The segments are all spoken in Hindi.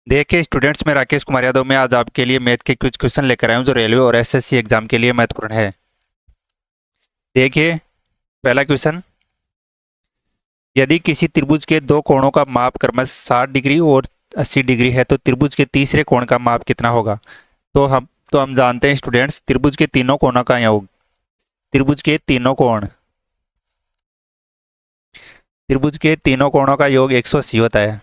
देखिए स्टूडेंट्स, मैं राकेश कुमार यादव में आज आपके लिए मैथ के कुछ क्वेश्चन लेकर आया हूं जो रेलवे और एसएससी एग्जाम के लिए महत्वपूर्ण है। देखिए, पहला क्वेश्चन। यदि किसी त्रिभुज के दो कोणों का माप क्रमशः 60 डिग्री और 80 डिग्री है तो त्रिभुज के तीसरे कोण का माप कितना होगा? तो हम जानते हैं स्टूडेंट्स, त्रिभुज के तीनों कोणों का योग। त्रिभुज के तीनों कोण त्रिभुज के तीनों कोणों का योग 180 होता है।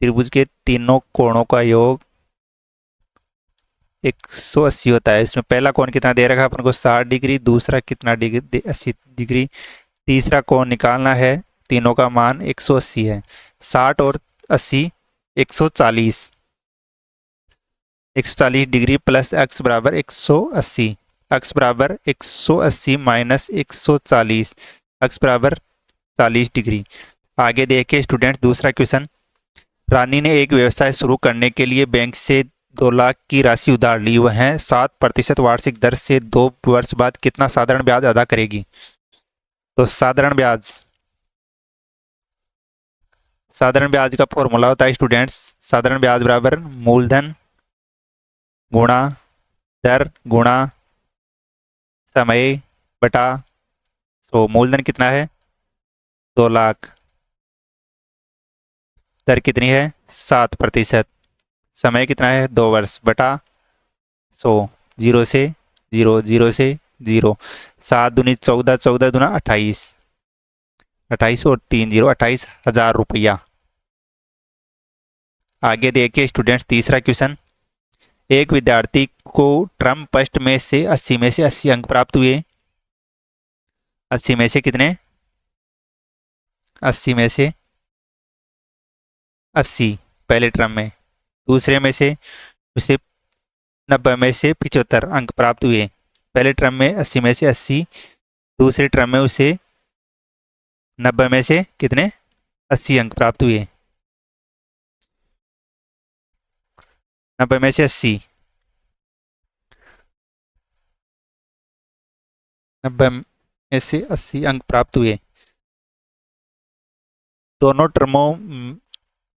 त्रिभुज के तीनों कोणों का योग 180 होता है। इसमें पहला कोण कितना दे रखा है अपन को? 60 डिग्री। दूसरा कितना डिग्री? 80 डिग्री। तीसरा कोण निकालना है। तीनों का मान 180 है। 60 और 80 140। 140 डिग्री प्लस एक्स बराबर 180। एक्स बराबर 180 माइनस 140। एक्स बराबर 40 डिग्री। आगे देखिए स्टूडेंट, दूसरा क्वेश्चन। रानी ने एक व्यवसाय शुरू करने के लिए बैंक से 2 लाख की राशि उधार ली। वह 7% वार्षिक दर से 2 वर्ष बाद कितना साधारण ब्याज अदा करेगी? तो साधारण ब्याज का फॉर्मूला होता है स्टूडेंट्स, साधारण ब्याज बराबर मूलधन गुणा दर गुणा समय बटा 100। मूलधन कितना है? 2 लाख। दर कितनी है? 7%। समय कितना है? 2 वर्ष बटा 100। जीरो से जीरो, जीरो से जीरो। 7 दूनी 14, 14 दूना 28। 28 और 3 जीरो, 28,000 रुपया। आगे देखिए स्टूडेंट्स, तीसरा क्वेश्चन। एक विद्यार्थी को ट्रम टेस्ट में से 80 में से 80 अंक प्राप्त हुए। 80 में से कितने? 80 में से 80 पहले ट्रम में। दूसरे में से उसे 90 में से 75 अंक प्राप्त हुए। पहले ट्रम में 80 में से 80। दूसरे ट्रम में उसे 90 में से कितने? 80 अंक प्राप्त हुए। 90 में से 80। 90 में से 80 अंक प्राप्त हुए। दोनों टर्मों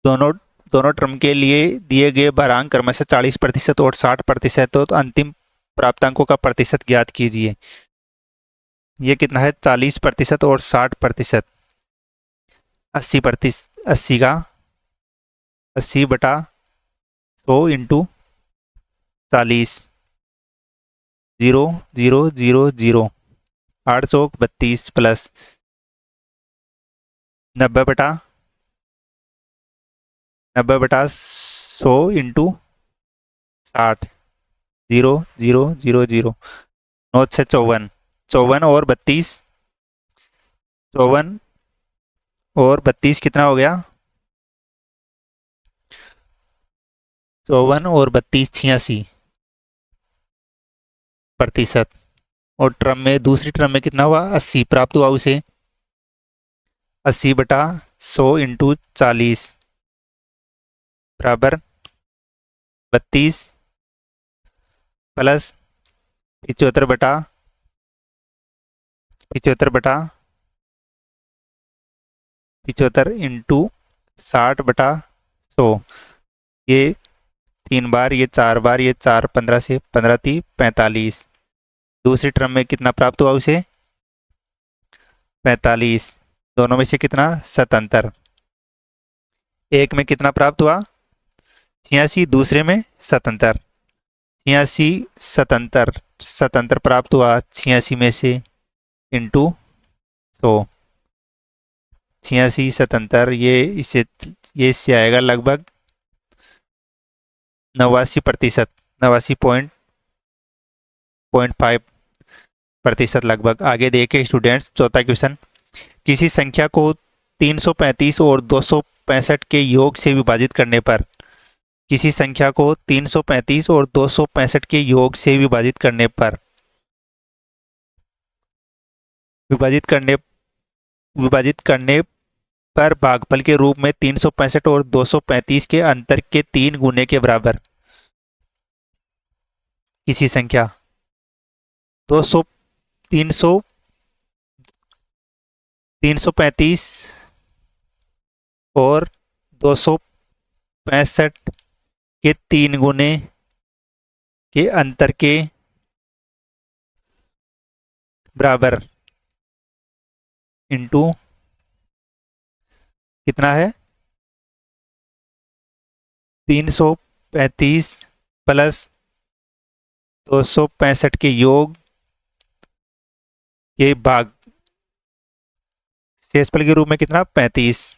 दोनों दोनों टर्म के लिए दिए गए भरांक क्रमशः 40% और 60% हो, तो अंतिम प्राप्तांकों का प्रतिशत ज्ञात कीजिए। ये कितना है? 40% और 60%। 80%, 80 का 80 बटा 100 इंटू 40। 0 0 0 0। 832 प्लस 90 बटा 100 इंटू 60। 0 0 0 0। 9 6 54। 54 और 32। 54 और 32 कितना हो गया? 54 और 32 86%। और ट्रम में, दूसरी ट्रम में कितना हुआ? 80 प्राप्त हुआ उसे। 80 बटा 100 इंटू 40 बराबर 32 प्लस 75 इंटू 60 बटा 100। ये 3 बार, ये 4 बार, ये 4 15 से 15 थी 45। दूसरी टर्म में कितना प्राप्त हुआ उसे? 45। दोनों में से कितना? 77। एक में कितना प्राप्त हुआ? 86। दूसरे में 77। 86 77। 77 प्राप्त हुआ 86 में से इंटू 100। 86 77, ये इससे आएगा लगभग 89%। 89.5% लगभग। आगे देखे स्टूडेंट्स, चौथा क्वेश्चन। किसी संख्या को 335 और 265 के योग से विभाजित करने पर किसी संख्या को 335 और 265 के योग से विभाजित करने विभाजित करने पर भागफल के रूप में 365 और 235 के अंतर के 3 गुने के बराबर किसी संख्या 200 300 335 और 65 के 3 गुने के अंतर के बराबर इंटू कितना है 335 प्लस 265 के योग के भाग शेषफल के रूप में कितना 35।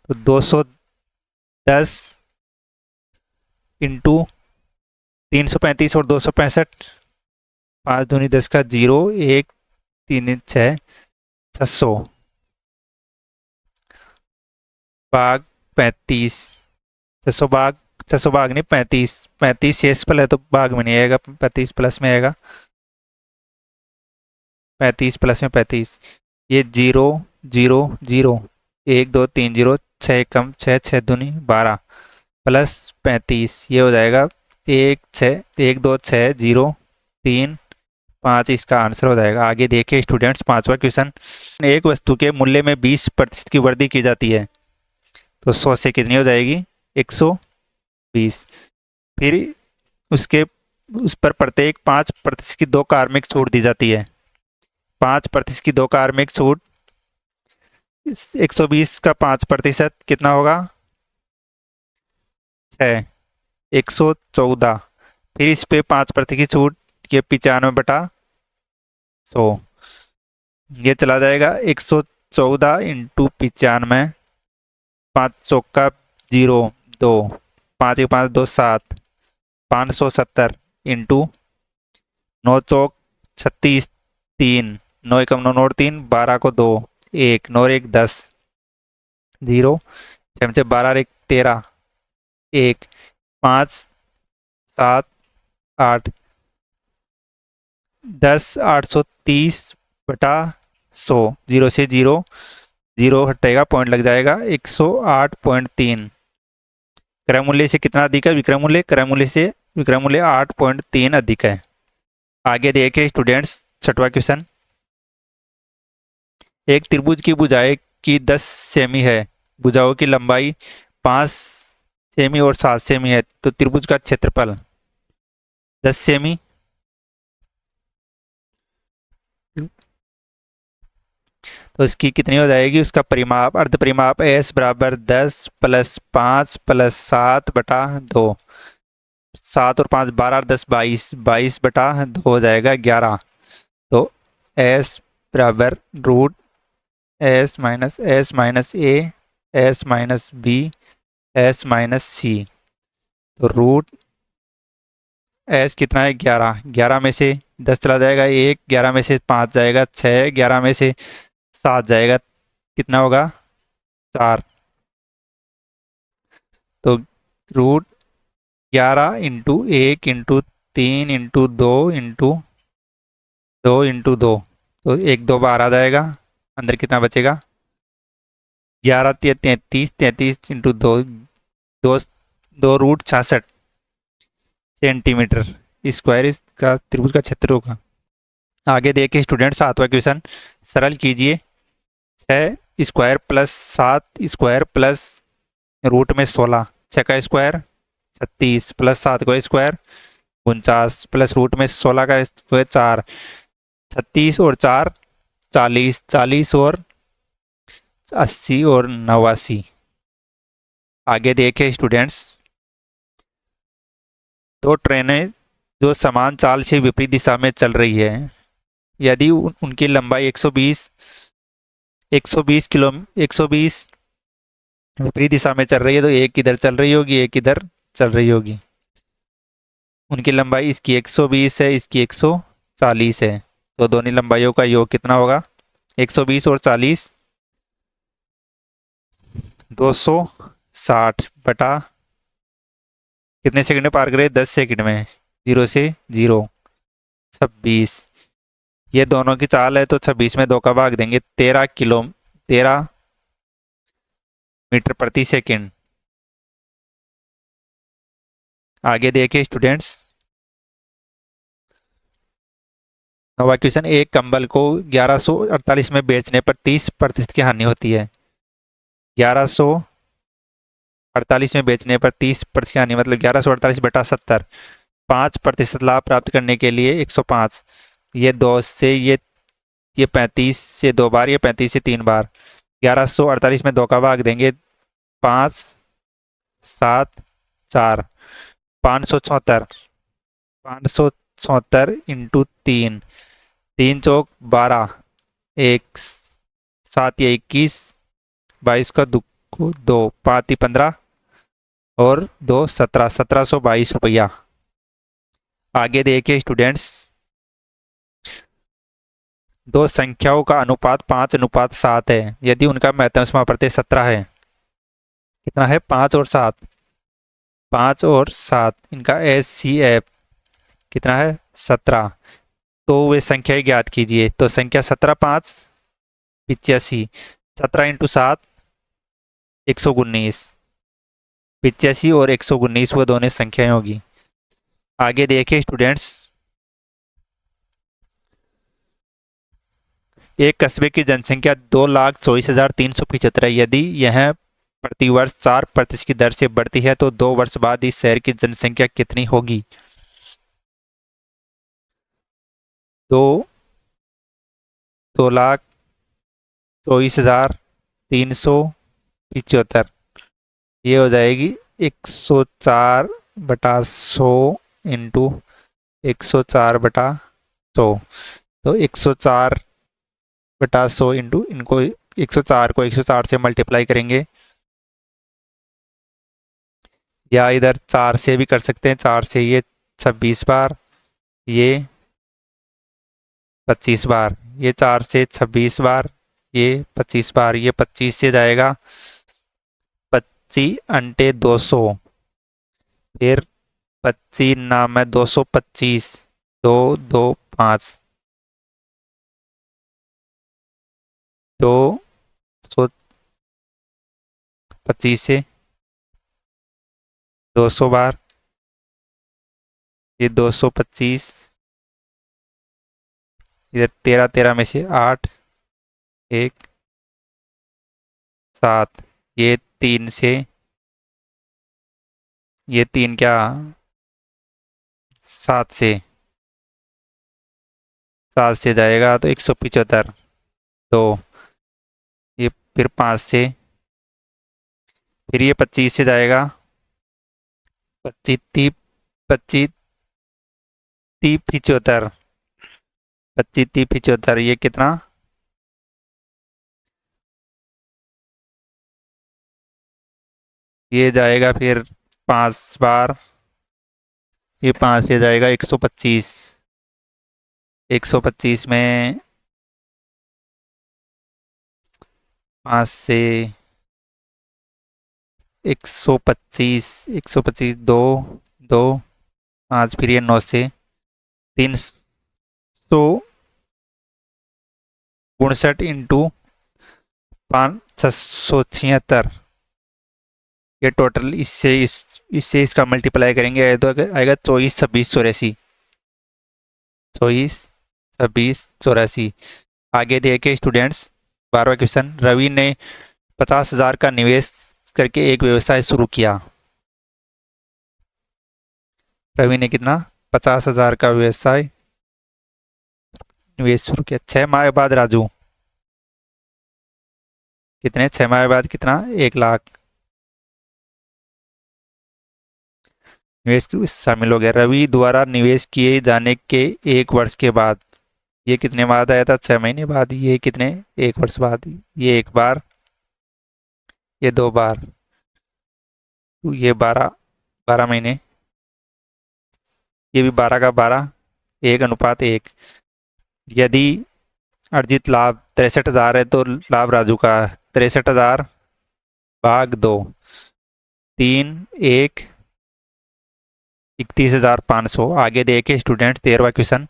तो 210 इंटू 335 और 265, 5 दूनी 10 का 0, 1 3 6 600 भाग 35। 600 भाग 600 भाग नहीं 35, 35 शेषफल है तो भाग में नहीं आएगा, 35 प्लस में आएगा, 35 प्लस में 35। ये 0 0 0, 1 2 3 0, 6 कम 6 6 दूनी 12 प्लस 35, ये हो जाएगा 1 2 6 0 3 5, इसका आंसर हो जाएगा। आगे देखिए स्टूडेंट्स, 5वां क्वेश्चन। एक वस्तु के मूल्य में 20% की वृद्धि की जाती है तो 100 से कितनी हो जाएगी 120। फिर उसके उस पर प्रत्येक 5% की 2 कार्मिक छूट दी जाती है। 5% की 2 कार्मिक छूट, 120 का 5% कितना होगा 6, 114। फिर इस पे 5% की छूट, ये 95/100, ये चला जाएगा 114 इंटू 95, 5 चौका 0 2, 5 के 5 2 7, 570 इंटू 9 चौक 36 3, 9 एकम 9 नोट 3, 12 को 2 1, 9 1 10 0, 6 12 1 13 1, 5 7 8 10, 830/100, 0 से 0 0 हटेगा, पॉइंट लग जाएगा 108.3। क्रय मूल्य से कितना अधिक है विक्रय मूल्य, क्रय मूल्य से विक्रय मूल्य 8.3 अधिक है। आगे देखिए स्टूडेंट्स, 6वां क्वेश्चन। एक त्रिभुज की भुजाएं की 10 सेमी है, भुजाओं की लंबाई 5 सेमी और 7 सेमी है, तो त्रिभुज का क्षेत्रफल 10 सेमी तो इसकी कितनी हो जाएगी, उसका परिमाप अर्ध परिमाप एस बराबर 10 प्लस 5 प्लस 7/2, 7 और 5 12 और 10 22, 22/2 हो जाएगा 11। तो एस बराबर root S minus A S minus B S minus C. तो रूट एस कितना है 11, 11 में से 10 चला जाएगा 1, 11 में से 5 जाएगा 6, 11 में से 7 जाएगा कितना होगा 4। तो root 11 into 1 into 3 into 2 into 2 into 2, तो 1 2 12 जाएगा, अंदर कितना बचेगा 11 33, 33 इंटू 2 2 2 रूट 66 सेंटीमीटर स्क्वायर इसका त्रिभुज का क्षेत्र होगा। आगे देखिए स्टूडेंट, 7वां क्वेश्चन। सरल कीजिए 6 square plus 7 square plus root में 16, 6 का स्क्वायर 36 प्लस 7 का स्क्वायर 49 प्लस रूट में 16 का स्क्वायर 4, 36 और 4 40, 40 और 80 और 89। आगे देखें स्टूडेंट्स, 2 ट्रेनें जो समान चाल से विपरीत दिशा में चल रही है, यदि उनकी लंबाई 120 विपरीत दिशा में चल रही है, तो एक इधर चल रही होगी एक इधर चल रही होगी। उनकी लंबाई इसकी 120 है, इसकी 140 है, तो दोनों लंबाइयों का योग कितना होगा 120 और 40, 260 बटा कितने सेकंड में पार करे 10 सेकंड में, 0 से 0 26। ये दोनों की चाल है तो 26 में 2 का भाग देंगे, 13 मीटर प्रति सेकंड। आगे देखिए स्टूडेंट्स, 9वां क्वेश्चन। एक कंबल को 1148 में बेचने पर 30% की हानि होती है। 1100 48 में बेचने पर 30% यानी मतलब 1148/70। 5% लाभ प्राप्त करने के लिए 105। ये 2 से ये 35 से 2 बार, ये 35 से 3 बार। 1148 में 2 का भाग देंगे, 5, 7, 4, 574। 574 इंटू 3, 3 चौक 12, एक 7 या 21, 22 का दो 5 15 और 2 17, 1722 रुपया। आगे देखिए स्टूडेंट्स, दो संख्याओं का अनुपात 5:7 है यदि उनका महत्तम समापवर्ती 17 है। कितना है? 5 और 7। 5 और 7 इनका HCF कितना है? 17। तो वे संख्याएं ज्ञात कीजिए। तो संख्या 17 5 85, 17 इंटू 7 119। 85 और 119 वो दोनों संख्याएं होगी। आगे देखिए स्टूडेंट्स, एक कस्बे की जनसंख्या 2,24,375 है। यदि यह प्रतिवर्ष 4% की दर से बढ़ती है तो 2 वर्ष बाद इस शहर की जनसंख्या कितनी होगी? दो 2,24,375, ये हो जाएगी 104/100 इंटू 104/100। तो 104/100 इंटू इनको 104 को 104 से मल्टीप्लाई करेंगे, या इधर 4 से भी कर सकते हैं। 4 से ये 26 बार, ये 25 बार, ये 4 से 26 बार, ये 25 बार, ये 25 से जाएगा 25 × 200, फिर 25 नाम है 225, 225, 225 से 200 बार, ये 225, इधर 13 13 में से 8, 1 7, ये 3 से, ये 3 क्या 7 से, 7 से जाएगा तो 175। तो ये फिर 5 से, फिर ये 25 से जाएगा 25 30, 25 30 75, 25 30 75, ये कितना? ये जाएगा फिर 5 बार, ये 5 से जाएगा 125। 125 में 5 से 125, 125 2 2 5, फिर ये 9 से 369 इंटू 5 676, ये टोटल इससे इसका मल्टीप्लाई करेंगे तो आएगा 24 26 84। 24 26 84। आगे देखिए स्टूडेंट्स, 12वां क्वेश्चन, रवि ने 50,000 का निवेश करके एक व्यवसाय शुरू किया। रवि ने कितना? 50,000 का व्यवसाय निवेश शुरू किया। 6 माह बाद राजू कितने? 6 माह बाद कितना? 1,00,000 निवेश शामिल हो गया। रवि द्वारा निवेश किए जाने के 1 वर्ष के बाद, ये कितने बाद आया था? 6 महीने बाद। ये कितने? 1 वर्ष बाद। ये 1 बार, ये 2 बार, तो ये 12 महीने, ये भी 12 का 12, 1:1। यदि अर्जित लाभ 63,000 है तो लाभ राजू का 63,000 भाग 2, 3 1 31,500। आगे देखे स्टूडेंट, 13वां क्वेश्चन,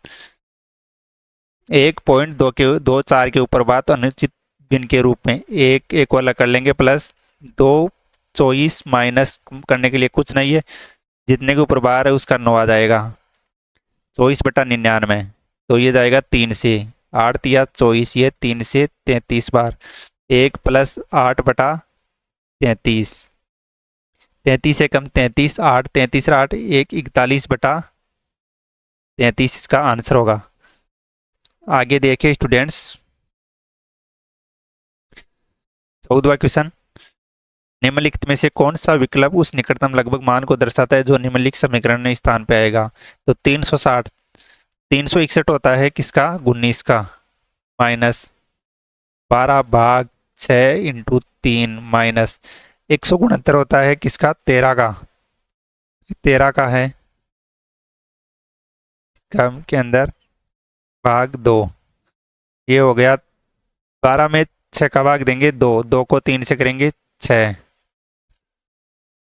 1.224 के ऊपर बात अनुचित भिन्न के रूप में एक एक वाला कर लेंगे, प्लस 2 24 माइनस करने के लिए कुछ नहीं है, जितने के ऊपर बार है उसका 9 आ जाएगा। 24/99, तो ये जाएगा 3 से 8 या 24, ये 3 से 33 बार, 1 + 8/33। 33 से कम 33, 8, 33 8 1 41/33 इसका आंसर होगा। आगे देखिए स्टूडेंट्स, 14वां क्वेश्चन, निम्नलिखित में से कौन सा विकल्प उस निकटतम लगभग मान को दर्शाता है जो निम्नलिखित समीकरण में स्थान पे आएगा। तो 360, 361 होता है किसका, 19 का, माइनस 12/6 × 3 माइनस 169 होता है किसका, 13 का, 13 का है इसका के अंदर भाग 2। ये हो गया, 12 में 6 का भाग देंगे 2, 2 को 3 से करेंगे 6,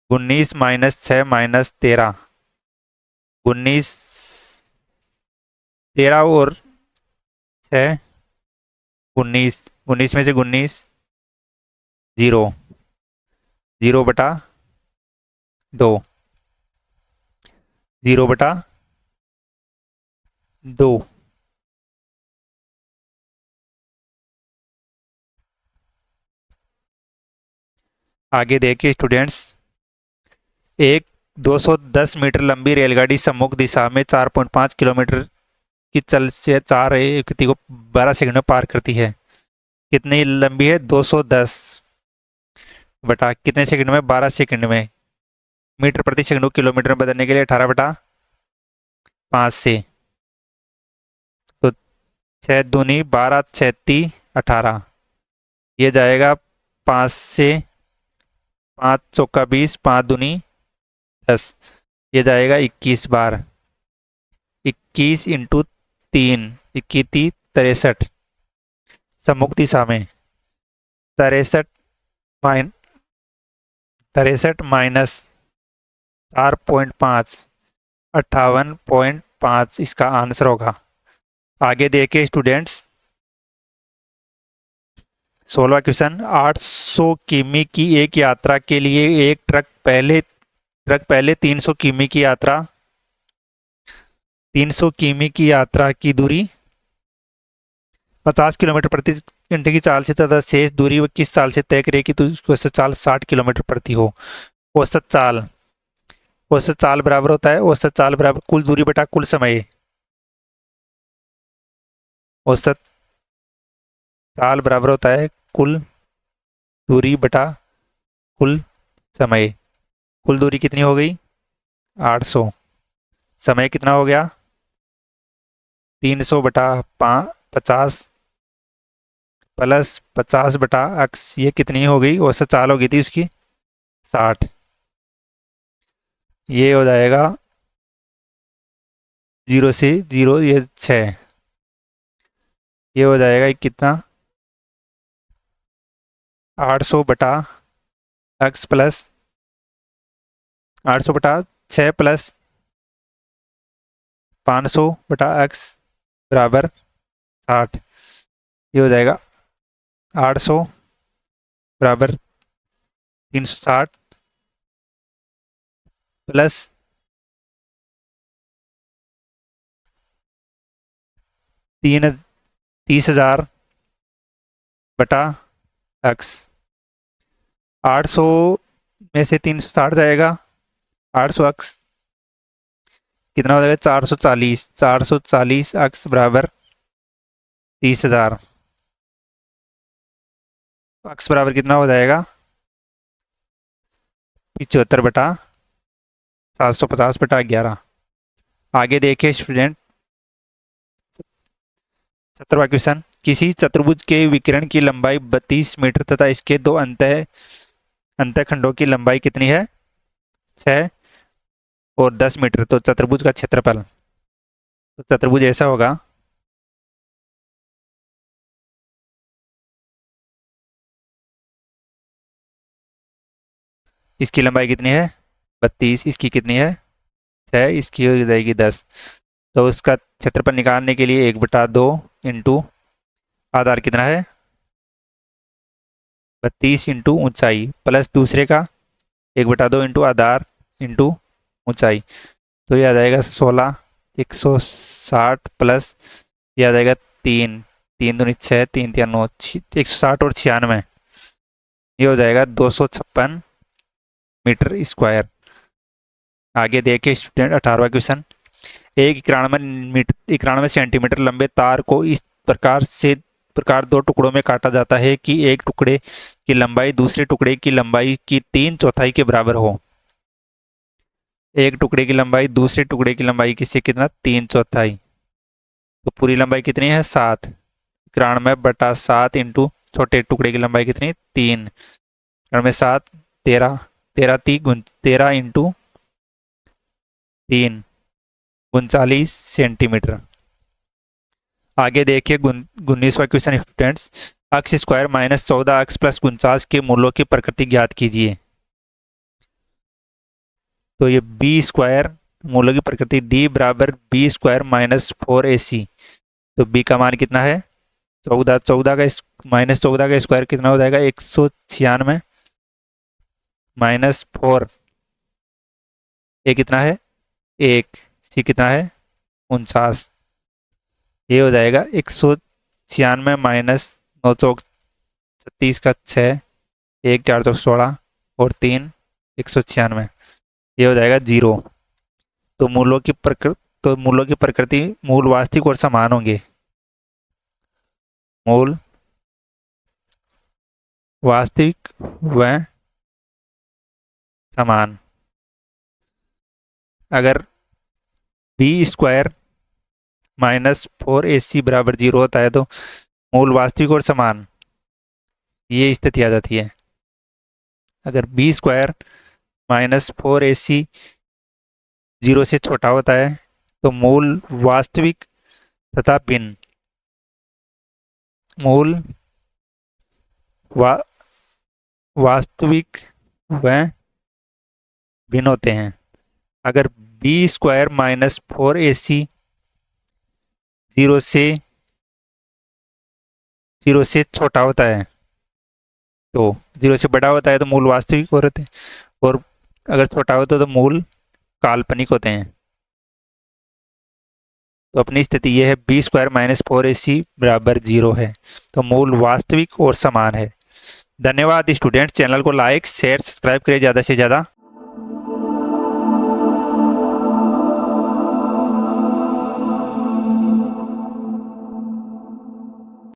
19 माइनस 6 माइनस 13, 19, 13 और 6, 19, 19 में से 19, 0, 0/2, 0/2। आगे देखिए स्टूडेंट्स, एक 210 मीटर लंबी रेलगाड़ी सम्मुख दिशा में 4.5 किलोमीटर की चल से 4 व्यक्ति को 12 सेकंड में पार करती है। कितनी लंबी है, 210 बटा कितने सेकंड में, 12 सेकंड में। मीटर प्रति सेकंड को किलोमीटर में बदलने के लिए 18/5 से, तो 6 दूनी 12, 6 18, ये जाएगा 5 से, 5 चौका 20, 5 दूनी 10, ये जाएगा 21 बार, 21 × 3, 21 63, सम्मुख दिशा में 63 माइनस 4.5, 58.5 इसका आंसर होगा। आगे देखिए स्टूडेंट्स, 16वां क्वेश्चन, 800 किमी की एक यात्रा के लिए एक ट्रक पहले 300 किमी की यात्रा, 300 किमी की यात्रा की दूरी 50 किलोमीटर प्रति घंटे की चाल से तथा शेष दूरी वो किस चाल से तय करेगी तो उसकी औसत चाल 60 किलोमीटर प्रति हो। औसत चाल बराबर होता है, औसत चाल बराबर कुल दूरी बटा कुल समय। औसत चाल बराबर होता है कुल दूरी बटा कुल समय। कुल दूरी कितनी हो गई, 800, समय कितना हो गया, 300/50 प्लस 50/x, ये कितनी हो गई, औसत चाल हो गई थी उसकी 60, ये हो जाएगा 0 से 0, ये 6, ये हो जाएगा कितना, 800/x प्लस 800/6 प्लस 500/x बराबर 60, ये हो जाएगा 800 बराबर 360 प्लस 30,000/x। 800 में से 360 जाएगा, 800x कितना हो जाएगा, 440, 440x बराबर 30,000, x बराबर कितना हो जाएगा, 75/750/11। आगे देखिए स्टूडेंट, 17वां क्वेश्चन, किसी चतुर्भुज के विकिरण की लंबाई 32 मीटर तथा इसके दो अंतःखंडों की लंबाई कितनी है, 6 और 10 मीटर। तो चतुर्भुज का क्षेत्रफल, तो चतुर्भुज ऐसा होगा, इसकी लंबाई कितनी है 32, इसकी कितनी है 6, इसकी हो जाएगी 10। तो उसका क्षेत्रफल निकालने के लिए 1/2 इंटू आधार कितना है 32 इंटू ऊंचाई प्लस दूसरे का 1/2 इंटू आधार इंटू ऊंचाई, तो ये आ जाएगा 16, 160 प्लस ये आ जाएगा 3, 3 दूनी 6, 3 3 9, 160 और 96, ये हो जाएगा 256 मीटर स्क्वायर। आगे देखिए स्टूडेंट 18वां क्वेश्चन, एक 91 सेंटीमीटर लंबे तार को इस प्रकार दो टुकड़ों में काटा जाता है कि एक टुकड़े की लंबाई दूसरे टुकड़े की लंबाई की 3/4 के बराबर हो। एक टुकड़े की लंबाई दूसरे टुकड़े की लंबाई किससे कितना 3/4। तो पूरी लंबाई कितनी है 7, 91/7 इंटू छोटे टुकड़े की लंबाई कितनी 3, 7, 13, 13 इंटू 3, 39 सेंटीमीटर। आगे देखिए 19वां क्वेश्चन स्टूडेंट्स, अक्स स्क्वायर माइनस 14 अक्स प्लस 49 के मूलों की प्रकृति ज्ञात कीजिए। तो ये बी स्क्वायर मूलों की प्रकृति डी बराबर बी स्क्वायर माइनस 4ac। तो बी का मान कितना है 14, 14 का माइनस 14 का स्क्वायर कितना हो जाएगा 196 माइनस 4, ए कितना है 1, सी कितना है 49। ये हो जाएगा 196 माइनस 936 का 6, 1 416 और 3 196, ये हो जाएगा 0। तो मूलों की प्रकृति मूल वास्तविक और समान होंगे। मूल वास्तविक व समान। अगर बी स्क्वायर माइनस 4ac बराबर 0 होता है तो मूल वास्तविक और समान, ये स्थिति आ जाती है। अगर बी स्क्वायर माइनस 4ac 0 से छोटा होता है तो मूल वास्तविक तथा भिन्न, मूल वास्तविक व भिन्न होते हैं। अगर बी स्क्वायर माइनस 4ac 0 से छोटा होता है तो 0 से बड़ा होता है तो मूल वास्तविक होते हैं, और अगर छोटा होता है तो मूल काल्पनिक होते हैं। तो अपनी स्थिति यह है बी स्क्वायर माइनस 4ac बराबर 0 है, तो मूल वास्तविक और समान है। धन्यवाद स्टूडेंट, चैनल को लाइक शेयर सब्सक्राइब करें ज़्यादा से ज़्यादा।